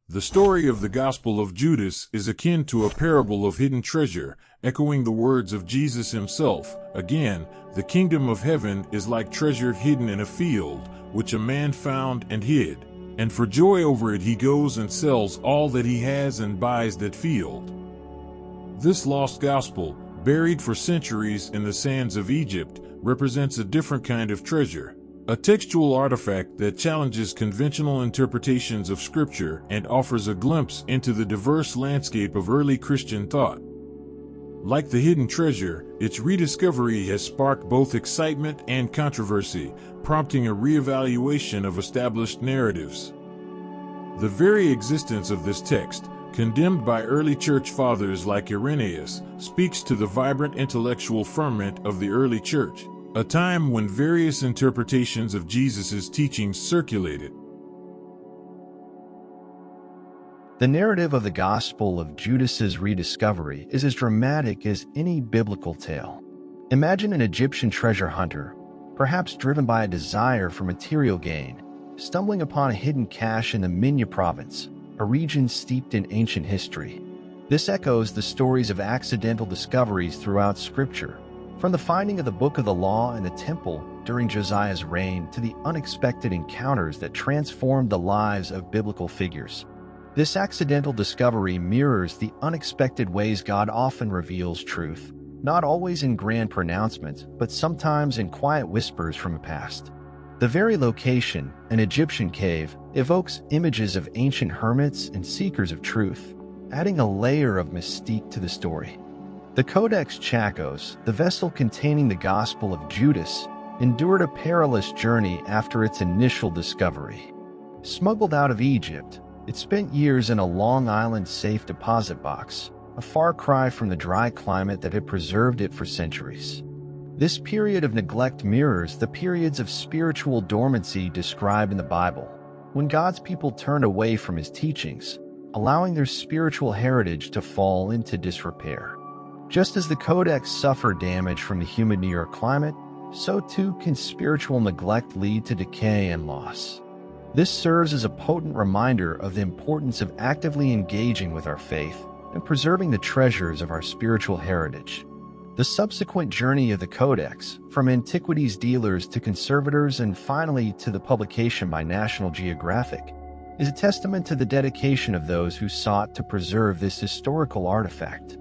The story of the Gospel of Judas is akin to a parable of hidden treasure, echoing the words of Jesus himself. Again, the kingdom of heaven is like treasure hidden in a field, which a man found and hid. And for joy over it he goes and sells all that he has and buys that field. This lost gospel, buried for centuries in the sands of Egypt, represents a different kind of treasure. A textual artifact that challenges conventional interpretations of Scripture and offers a glimpse into the diverse landscape of early Christian thought. Like the hidden treasure, its rediscovery has sparked both excitement and controversy, prompting a reevaluation of established narratives. The very existence of this text, condemned by early church fathers like Irenaeus, speaks to the vibrant intellectual ferment of the early church, a time when various interpretations of Jesus' teachings circulated. The narrative of the Gospel of Judas's rediscovery is as dramatic as any biblical tale. Imagine an Egyptian treasure hunter, perhaps driven by a desire for material gain, stumbling upon a hidden cache in the Minya province, a region steeped in ancient history. This echoes the stories of accidental discoveries throughout Scripture, from the finding of the Book of the Law in the temple during Josiah's reign to the unexpected encounters that transformed the lives of biblical figures. This accidental discovery mirrors the unexpected ways God often reveals truth, not always in grand pronouncements, but sometimes in quiet whispers from the past. The very location, an Egyptian cave, evokes images of ancient hermits and seekers of truth, adding a layer of mystique to the story. The Codex Chacos, the vessel containing the Gospel of Judas, endured a perilous journey after its initial discovery. Smuggled out of Egypt, it spent years in a Long Island safe deposit box, a far cry from the dry climate that had preserved it for centuries. This period of neglect mirrors the periods of spiritual dormancy described in the Bible, when God's people turned away from His teachings, allowing their spiritual heritage to fall into disrepair. Just as the Codex suffered damage from the humid New York climate, so too can spiritual neglect lead to decay and loss. This serves as a potent reminder of the importance of actively engaging with our faith and preserving the treasures of our spiritual heritage. The subsequent journey of the Codex, from antiquities dealers to conservators and finally to the publication by National Geographic, is a testament to the dedication of those who sought to preserve this historical artifact.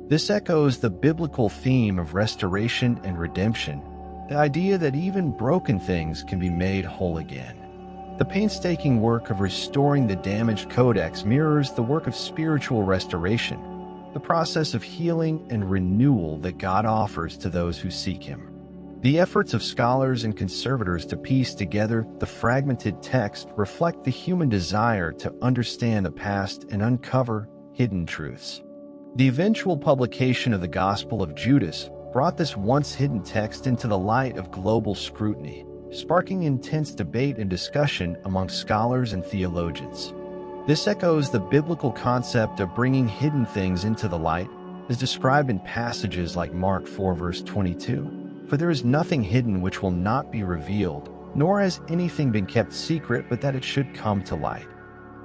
This echoes the biblical theme of restoration and redemption, the idea that even broken things can be made whole again. The painstaking work of restoring the damaged codex mirrors the work of spiritual restoration, the process of healing and renewal that God offers to those who seek Him. The efforts of scholars and conservators to piece together the fragmented text reflect the human desire to understand the past and uncover hidden truths. The eventual publication of the Gospel of Judas brought this once hidden text into the light of global scrutiny, sparking intense debate and discussion among scholars and theologians. This echoes the biblical concept of bringing hidden things into the light, as described in passages like Mark 4 verse 22. For there is nothing hidden which will not be revealed, nor has anything been kept secret but that it should come to light.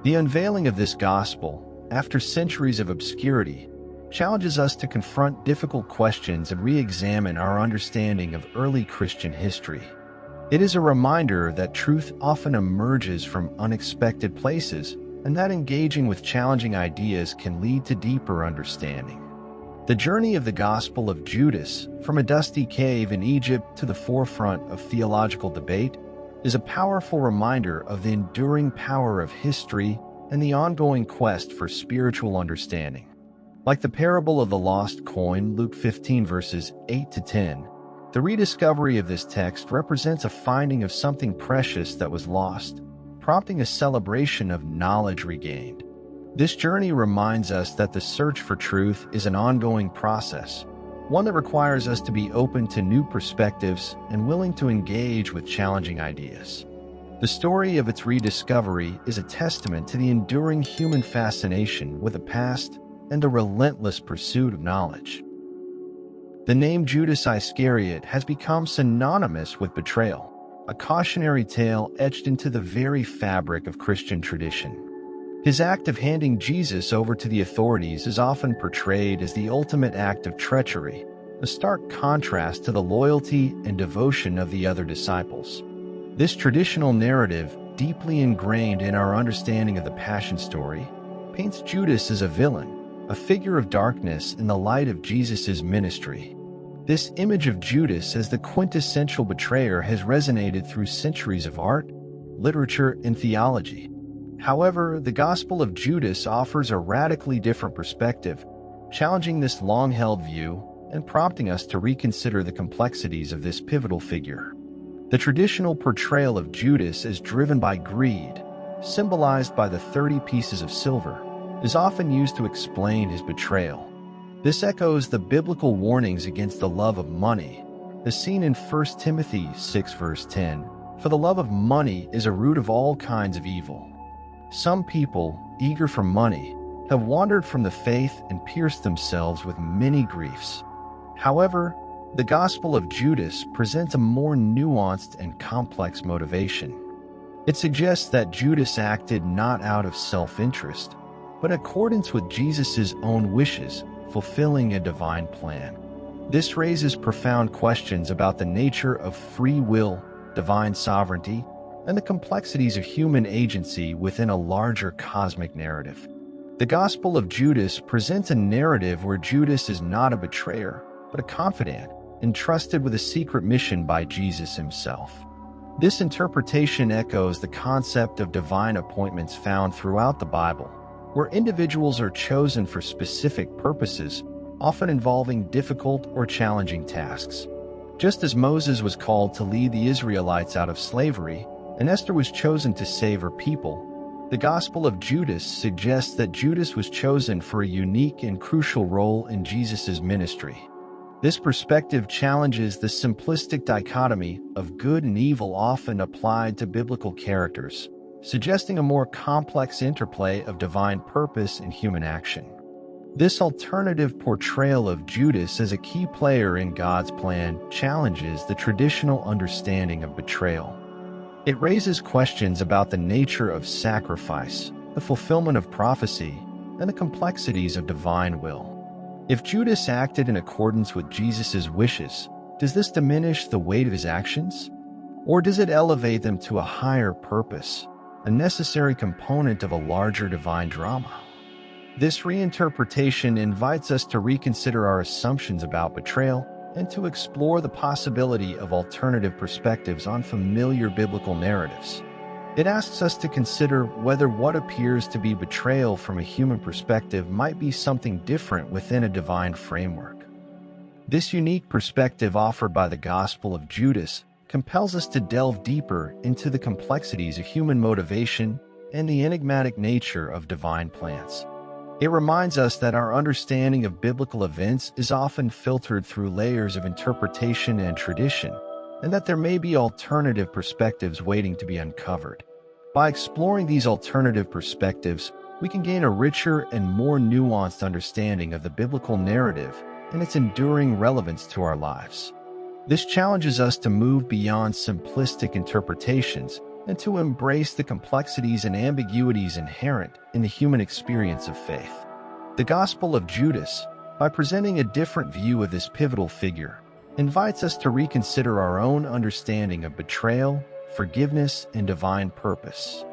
The unveiling of this gospel, after centuries of obscurity, challenges us to confront difficult questions and re-examine our understanding of early Christian history. It is a reminder that truth often emerges from unexpected places, and that engaging with challenging ideas can lead to deeper understanding. The journey of the Gospel of Judas, from a dusty cave in Egypt to the forefront of theological debate, is a powerful reminder of the enduring power of history and the ongoing quest for spiritual understanding. Like the parable of the lost coin, Luke 15 verses 8 to 10, the rediscovery of this text represents a finding of something precious that was lost, prompting a celebration of knowledge regained. This journey reminds us that the search for truth is an ongoing process, one that requires us to be open to new perspectives and willing to engage with challenging ideas. The story of its rediscovery is a testament to the enduring human fascination with the past and the relentless pursuit of knowledge. The name Judas Iscariot has become synonymous with betrayal, a cautionary tale etched into the very fabric of Christian tradition. His act of handing Jesus over to the authorities is often portrayed as the ultimate act of treachery, a stark contrast to the loyalty and devotion of the other disciples. This traditional narrative, deeply ingrained in our understanding of the Passion story, paints Judas as a villain, a figure of darkness in the light of Jesus' ministry. This image of Judas as the quintessential betrayer has resonated through centuries of art, literature, and theology. However, the Gospel of Judas offers a radically different perspective, challenging this long-held view and prompting us to reconsider the complexities of this pivotal figure. The traditional portrayal of Judas as driven by greed, symbolized by the 30 pieces of silver, is often used to explain his betrayal. This echoes the biblical warnings against the love of money, as seen in 1 Timothy 6 verse 10, "For the love of money is a root of all kinds of evil." Some people, eager for money, have wandered from the faith and pierced themselves with many griefs. However, the Gospel of Judas presents a more nuanced and complex motivation. It suggests that Judas acted not out of self-interest, but in accordance with Jesus' own wishes, fulfilling a divine plan. This raises profound questions about the nature of free will, divine sovereignty, and the complexities of human agency within a larger cosmic narrative. The Gospel of Judas presents a narrative where Judas is not a betrayer, but a confidant, entrusted with a secret mission by Jesus himself. This interpretation echoes the concept of divine appointments found throughout the Bible, where individuals are chosen for specific purposes, often involving difficult or challenging tasks. Just as Moses was called to lead the Israelites out of slavery, and Esther was chosen to save her people, the Gospel of Judas suggests that Judas was chosen for a unique and crucial role in Jesus' ministry. This perspective challenges the simplistic dichotomy of good and evil often applied to biblical characters, suggesting a more complex interplay of divine purpose and human action. This alternative portrayal of Judas as a key player in God's plan challenges the traditional understanding of betrayal. It raises questions about the nature of sacrifice, the fulfillment of prophecy, and the complexities of divine will. If Judas acted in accordance with Jesus' wishes, does this diminish the weight of his actions? Or does it elevate them to a higher purpose, a necessary component of a larger divine drama? This reinterpretation invites us to reconsider our assumptions about betrayal and to explore the possibility of alternative perspectives on familiar biblical narratives. It asks us to consider whether what appears to be betrayal from a human perspective might be something different within a divine framework. This unique perspective offered by the Gospel of Judas compels us to delve deeper into the complexities of human motivation and the enigmatic nature of divine plans. It reminds us that our understanding of biblical events is often filtered through layers of interpretation and tradition, and that there may be alternative perspectives waiting to be uncovered. By exploring these alternative perspectives, we can gain a richer and more nuanced understanding of the biblical narrative and its enduring relevance to our lives. This challenges us to move beyond simplistic interpretations and to embrace the complexities and ambiguities inherent in the human experience of faith. The Gospel of Judas, by presenting a different view of this pivotal figure, invites us to reconsider our own understanding of betrayal, forgiveness, and divine purpose.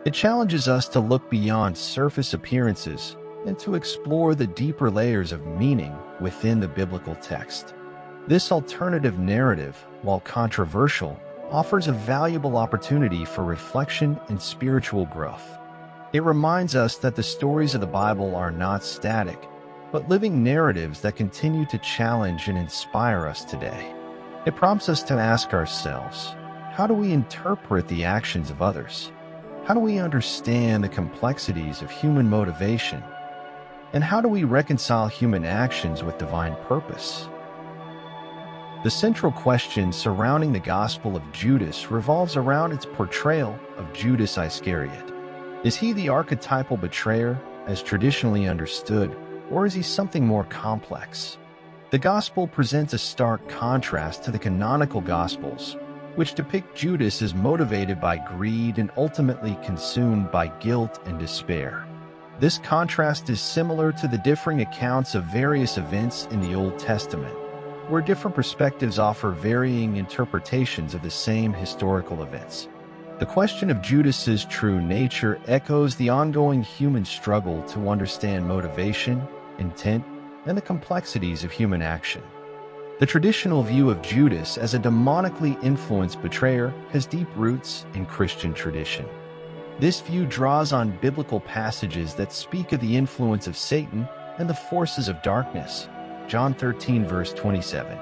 It challenges us to look beyond surface appearances and to explore the deeper layers of meaning within the biblical text. This alternative narrative, while controversial, offers a valuable opportunity for reflection and spiritual growth. It reminds us that the stories of the Bible are not static, but living narratives that continue to challenge and inspire us today. It prompts us to ask ourselves, how do we interpret the actions of others? How do we understand the complexities of human motivation? And how do we reconcile human actions with divine purpose? The central question surrounding the Gospel of Judas revolves around its portrayal of Judas Iscariot. Is he the archetypal betrayer, as traditionally understood, or is he something more complex? The Gospel presents a stark contrast to the canonical Gospels, which depict Judas as motivated by greed and ultimately consumed by guilt and despair. This contrast is similar to the differing accounts of various events in the Old Testament, where different perspectives offer varying interpretations of the same historical events. The question of Judas's true nature echoes the ongoing human struggle to understand motivation, intent, and the complexities of human action. The traditional view of Judas as a demonically influenced betrayer has deep roots in Christian tradition. This view draws on biblical passages that speak of the influence of Satan and the forces of darkness. John 13 verse 27.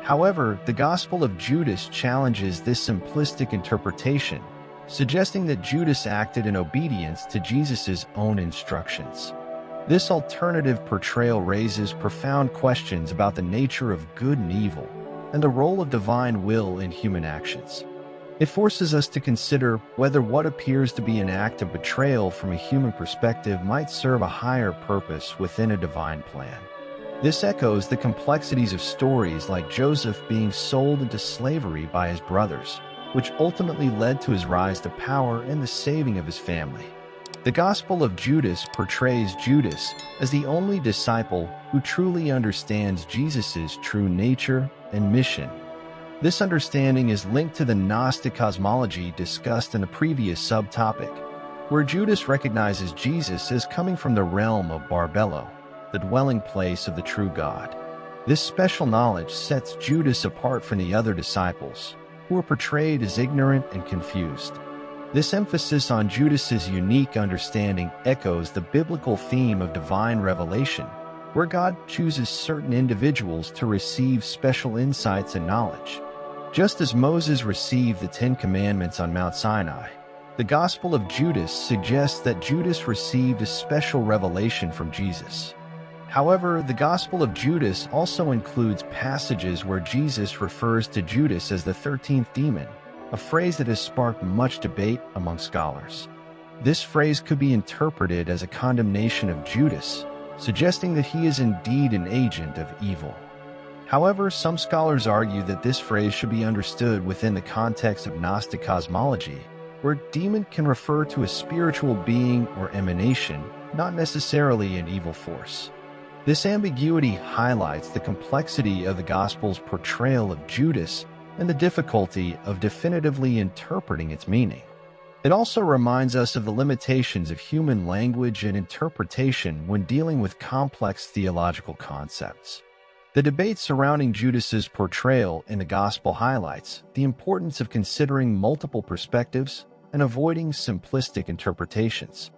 However, the Gospel of Judas challenges this simplistic interpretation, suggesting that Judas acted in obedience to Jesus' own instructions. This alternative portrayal raises profound questions about the nature of good and evil and the role of divine will in human actions. It forces us to consider whether what appears to be an act of betrayal from a human perspective might serve a higher purpose within a divine plan. This echoes the complexities of stories like Joseph being sold into slavery by his brothers, which ultimately led to his rise to power and the saving of his family. The Gospel of Judas portrays Judas as the only disciple who truly understands Jesus' true nature and mission. This understanding is linked to the Gnostic cosmology discussed in the previous subtopic, where Judas recognizes Jesus as coming from the realm of Barbello, the dwelling place of the true God. This special knowledge sets Judas apart from the other disciples, who are portrayed as ignorant and confused. This emphasis on Judas's unique understanding echoes the biblical theme of divine revelation, where God chooses certain individuals to receive special insights and knowledge. Just as Moses received the Ten Commandments on Mount Sinai, the Gospel of Judas suggests that Judas received a special revelation from Jesus. However, the Gospel of Judas also includes passages where Jesus refers to Judas as the 13th demon, a phrase that has sparked much debate among scholars. This phrase could be interpreted as a condemnation of Judas, suggesting that he is indeed an agent of evil. However, some scholars argue that this phrase should be understood within the context of Gnostic cosmology, where demon can refer to a spiritual being or emanation, not necessarily an evil force. This ambiguity highlights the complexity of the Gospel's portrayal of Judas and the difficulty of definitively interpreting its meaning. It also reminds us of the limitations of human language and interpretation when dealing with complex theological concepts. The debate surrounding Judas's portrayal in the Gospel highlights the importance of considering multiple perspectives and avoiding simplistic interpretations.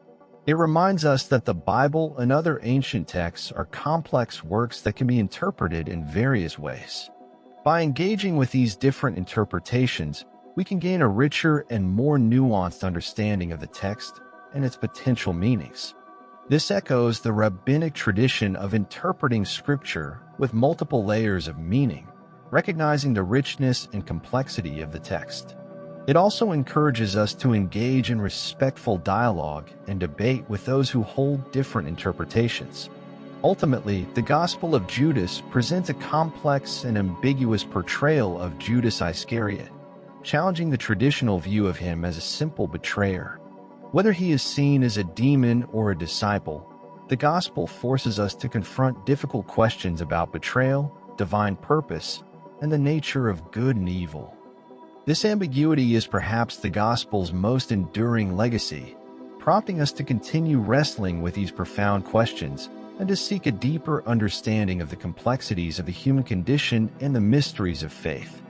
It reminds us that the Bible and other ancient texts are complex works that can be interpreted in various ways. By engaging with these different interpretations, we can gain a richer and more nuanced understanding of the text and its potential meanings. This echoes the rabbinic tradition of interpreting Scripture with multiple layers of meaning, recognizing the richness and complexity of the text. It also encourages us to engage in respectful dialogue and debate with those who hold different interpretations. Ultimately, the Gospel of Judas presents a complex and ambiguous portrayal of Judas Iscariot, challenging the traditional view of him as a simple betrayer. Whether he is seen as a demon or a disciple, the Gospel forces us to confront difficult questions about betrayal, divine purpose, and the nature of good and evil. This ambiguity is perhaps the Gospel's most enduring legacy, prompting us to continue wrestling with these profound questions and to seek a deeper understanding of the complexities of the human condition and the mysteries of faith.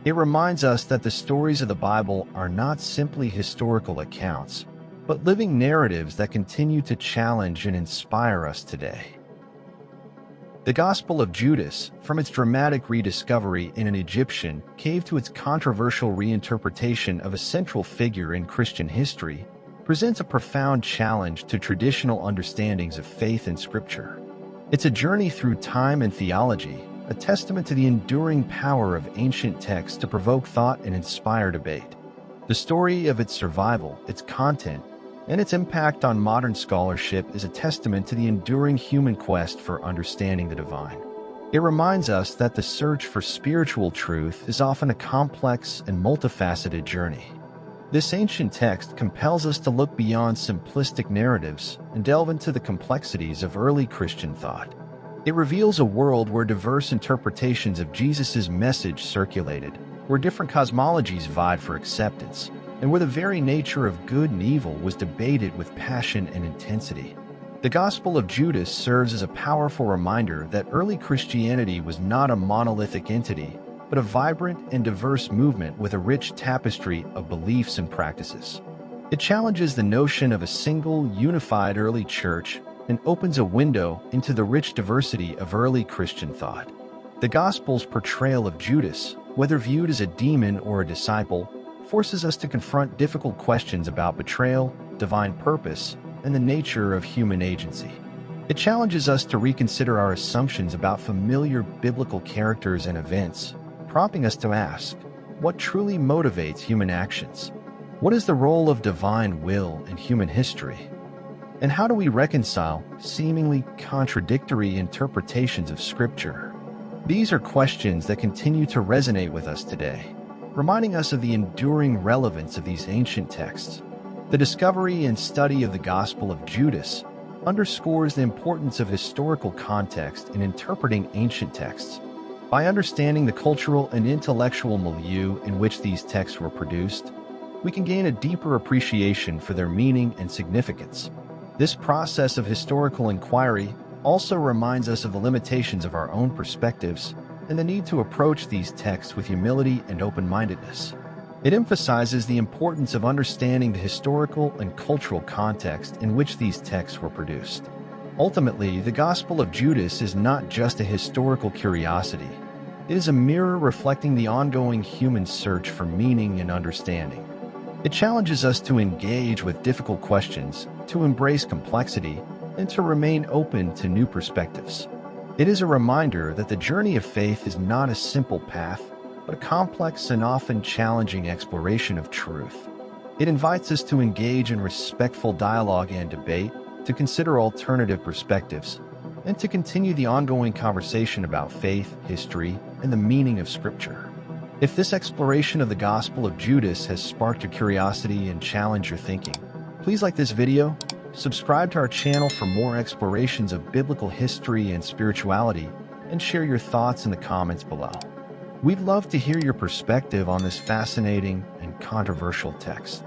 It reminds us that the stories of the Bible are not simply historical accounts, but living narratives that continue to challenge and inspire us today. The Gospel of Judas, from its dramatic rediscovery in an Egyptian cave to its controversial reinterpretation of a central figure in Christian history, presents a profound challenge to traditional understandings of faith and Scripture. It's a journey through time and theology, a testament to the enduring power of ancient texts to provoke thought and inspire debate. The story of its survival, its content, and its impact on modern scholarship is a testament to the enduring human quest for understanding the divine. It reminds us that the search for spiritual truth is often a complex and multifaceted journey. This ancient text compels us to look beyond simplistic narratives and delve into the complexities of early Christian thought. It reveals a world where diverse interpretations of Jesus' message circulated, where different cosmologies vied for acceptance, and where the very nature of good and evil was debated with passion and intensity. The Gospel of Judas serves as a powerful reminder that early Christianity was not a monolithic entity, but a vibrant and diverse movement with a rich tapestry of beliefs and practices. It challenges the notion of a single, unified early church and opens a window into the rich diversity of early Christian thought. The Gospel's portrayal of Judas, whether viewed as a demon or a disciple, forces us to confront difficult questions about betrayal, divine purpose, and the nature of human agency. It challenges us to reconsider our assumptions about familiar biblical characters and events, prompting us to ask, what truly motivates human actions? What is the role of divine will in human history? And how do we reconcile seemingly contradictory interpretations of Scripture? These are questions that continue to resonate with us today, reminding us of the enduring relevance of these ancient texts. The discovery and study of the Gospel of Judas underscores the importance of historical context in interpreting ancient texts. By understanding the cultural and intellectual milieu in which these texts were produced, we can gain a deeper appreciation for their meaning and significance. This process of historical inquiry also reminds us of the limitations of our own perspectives and the need to approach these texts with humility and open-mindedness. It emphasizes the importance of understanding the historical and cultural context in which these texts were produced. Ultimately, the Gospel of Judas is not just a historical curiosity. It is a mirror reflecting the ongoing human search for meaning and understanding. It challenges us to engage with difficult questions, to embrace complexity, and to remain open to new perspectives. It is a reminder that the journey of faith is not a simple path, but a complex and often challenging exploration of truth. It invites us to engage in respectful dialogue and debate, to consider alternative perspectives, and to continue the ongoing conversation about faith, history, and the meaning of Scripture. If this exploration of the Gospel of Judas has sparked your curiosity and challenged your thinking, please like this video, subscribe to our channel for more explorations of biblical history and spirituality, and share your thoughts in the comments below. We'd love to hear your perspective on this fascinating and controversial text.